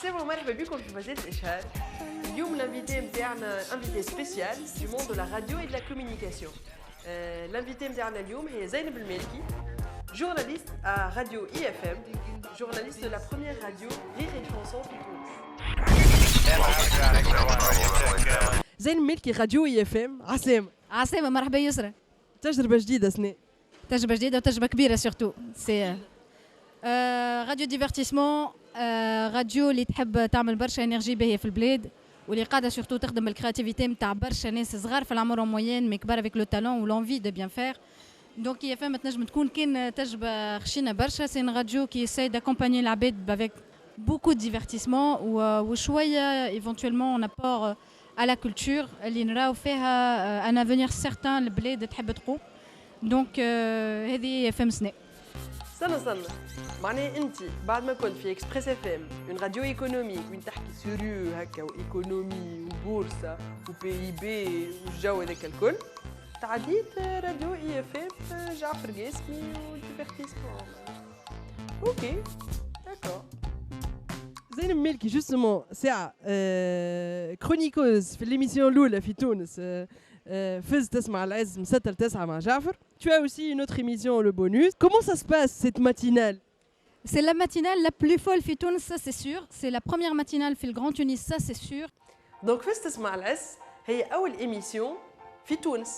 عسلامة ومرحبا بكم في مجال الإشهار. اليوم l'invité نتاعنا invité spécial du monde de la radio et de la communication. L'invité نتاعنا اليوم هي زينب المالكي, journaliste à Radio IFM, journaliste de la première radio Rire et Chanson في تونس. زينب المالكي راديو IFM. عسلامة مرحبا يسرا. تجربة جديدة سنة. تجربة جديدة وتجربة كبيرة سورتو. سي راديو ديفيرتيسمون, راديو اللي تحب تعمل برشا انرجي باهية في البلاد, واللي قاعدة سورتو تخدم الكرياتيفيتي نتاع برشا ناس صغار في العمر موين مي كبار avec le talent ou l'envie de bien faire. Donc IFM تنجم تكون كان تجربة خشينة برشا. سي راديو qui essaie d'accompagner العباد avec beaucoup de divertissement وشوية éventuellement on apporte à la culture اللي نراو فيها un avenir certain البلاد تحب تقوم. دونك هذه FM سنة. استنى معناها انت بعد ما كنت في اكسبريس اف ام اون راديو ايكونوميك وين تحكي سوريو هكا وايكونومي وبورصه وبي بي والجو هذاك الكل, تعديت راديو اي اف ام جعفر قاسمي وديفيرتيسمون. اوكي داكور. زينب مالكي جوستومون ساعه كرونيكوز في ليميسيون الاولى في تونس, فز تسمع العز مسطل تسعة مع جعفر. Tu as aussi une autre émission, le bonus. Comment ça se passe cette matinale? C'est la matinale la plus folle في تونس, ça c'est sûr. C'est la première matinale في الجران تونس, ça c'est sûr. Donc فز تسمع العز هي أول émission في تونس.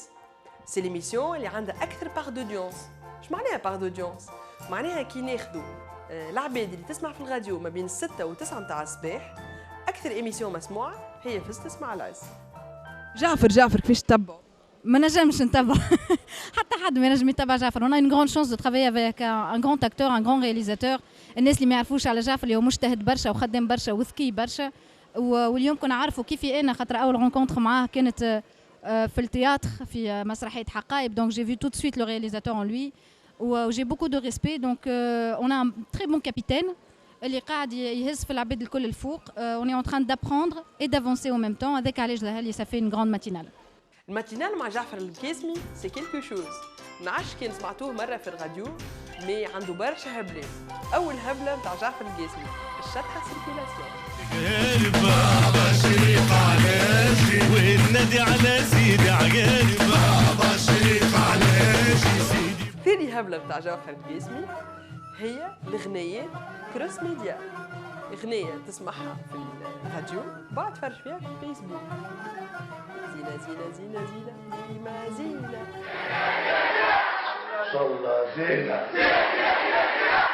C'est l'émission اللي عندها أكثر part d'audience. إيش معناها part d'audience؟ معناها كي ناخذوا العباد اللي تسمع في الراديو ما بين 6 و9 متاع الصباح, أكثر émission مسموعة هي فز تسمع العز. جعفر كيفاش تتبعوا؟ ما نجمش نتبع حتى حد ما نجم يتبع جعفر. On a une grande chance de travailler avec un grand acteur, un grand réalisateur. الناس اللي ما يعرفوش على جعفر اللي هو مجتهد برشا وخدام برشا وذكي برشا, واليوم كنا عارفوا كيفي انا خاطر اول رونكونتر معاه كانت في التياتر في مسرحيه حقائب. Donc j'ai vu tout de suite le réalisateur en lui, où j'ai beaucoup de respect. Donc on a un très bon capitaine اللي قاعد يهز في العباد الكل الفوق. On est en train d'apprendre et d'avancer en même temps. هذاك علاش لهالي ça fait une grande matinale. الماتينال مع جعفر القاسمي سي كيلكو شوز. نعرفش كان سمعتوه مره في الراديو, مي عنده برشا هبلات. اول هبله نتاع جعفر القاسمي الشطحه سيركيلاسيون. بابا شريف علاجي والنادي على سيدي عقالي, بابا شريف علاجي سيدي. ثاني هبله نتاع جعفر القاسمي هي الغنيات كروس ميديا. اغنيه تسمعها في الراديو بعد تفرج فيها في الفيسبوك. زينة ديما زينة. صلى زينة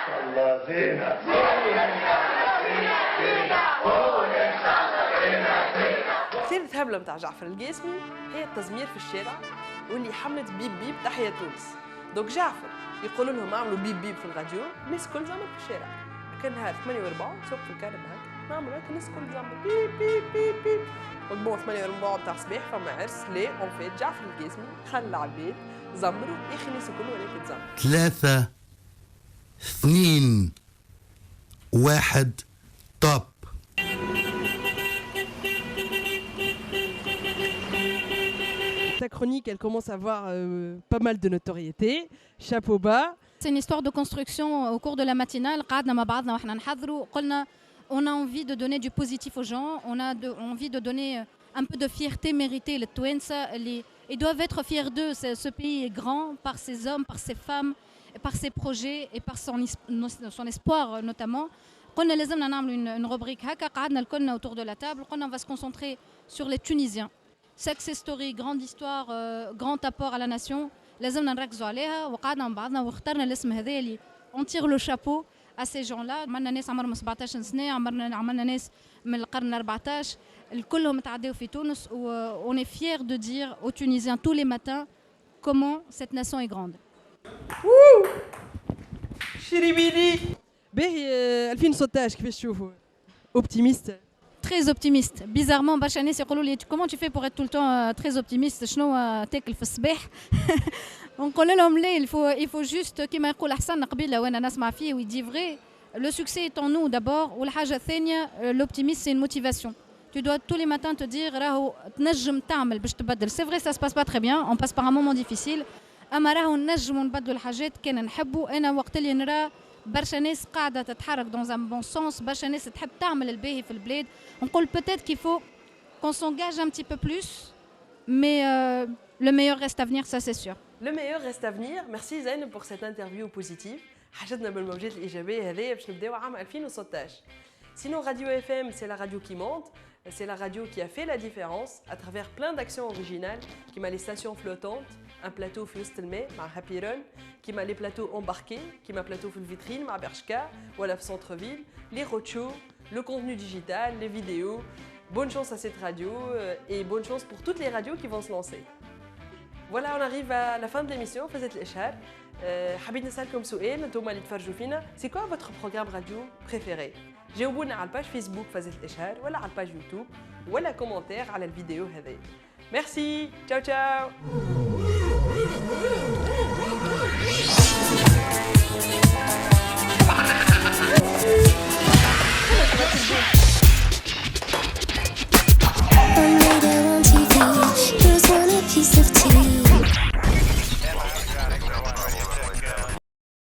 صلى زينة. ثالث هبلة متاع جعفر القاسمي هي التزمير في الشارع, واللي حملت بيب بيب تحية تونس. دوك جعفر يقول لهم اعملوا بيب بيب في الراديو, الناس الكل زعمت في الشارع. كان نهار 8:04 سوق في الكهرباء هكا نعملوا هكا, الناس الكل زعمت بيب بيب بيب بيب. بون 8:04 تاع الصباح فما عرس لي اون فيت جعفر القاسمي خلى العباد زمروا يا اخي الناس الكل ولات تزمر. 3 2 1 توب. Ta chronique, elle commence à avoir pas mal de notoriété. Chapeau bas. C'est une histoire de construction au cours de la matinale. قعدنا مع بعضنا وإحنا نحضروا قلنا on a envie de donner du positif aux gens, on a envie de donner un peu de fierté méritée les Touensa. Ils doivent être fiers d'eux. Ce pays est grand par ses hommes, par ses femmes, par ses projets et par son espoir notamment. قلنا لازمنا نعملوا une rubrique هكا. قعدنا الكلنا autour de la table. قلنا on va se concentrer sur les Tunisiens. Success story, grande histoire, grand apport à la nation. لازمنا نركزوا عليها. وقعدنا مع بعضنا واخترنا الاسم هذا اللي on tire le chapeau à ces gens-là. عملنا ناس عمرهم 17 سنة, عملنا ناس من القرن 14, الكلهم تعداو في تونس. On est fiers de dire aux Tunisiens tous les matins comment cette nation est grande. شريبيني باهي 2016 كيفاش تشوفوا؟ اوبتيميست؟ Très optimiste. Bizarrement برشا ناس يقولوا لي comment tu fais pour être tout le temps très optimiste, شنو تاكل في الصباح؟ ونقول لهم لا, il faut juste كما يقول حسن قبيله وانا نسمع فيه ويدي vrai, le succès est en nous d'abord, والحاجه الثانيه l'optimisme c'est une motivation. Tu dois tous les matins te dire راهو تنجم تعمل باش تبدل. C'est vrai ça se passe pas très bien, on passe par un moment difficile, اما راهو نجموا نبدلوا الحاجات كان نحبوا. انا وقت اللي نرى برشا ناس قاعده تتحرك dans un bon sens، برشا ناس تحب تعمل الباهي في البلاد. نقول peut-être qu'il faut qu'on s'engage un petit peu plus mais le meilleur reste à venir, ça c'est sûr. Le meilleur reste à venir. Merci Zayn pour cette interview positive. حاجتنا بالموجات الإيجابية هذه باش نبداو عام 2016. Sinon Radio FM c'est la radio qui monte, c'est la radio qui a fait la différence à travers plein d'actions originales qui m'a les stations flottantes, un plateau في وسط الماء مع هابي رون، qui m'a les plateaux embarqués, qui m'a plateau في الفيترين مع برشكا ولا في centre ville, les roadshows, le contenu digital, les vidéos. Bonne chance à cette radio et bonne chance pour toutes les radios qui vont se lancer. Voilà, on arrive à la fin de l'émission. Faites l'Eshar. حبيت نسألكم سؤال انتوما اللي تفرجوا فينا. C'est quoi votre programme radio préféré? جاوبونا على الباج فيسبوك فازت الإشهار ولا على الباج يوتيوب ولا كومنتير على الفيديو هذه. Merci. Ciao ciao.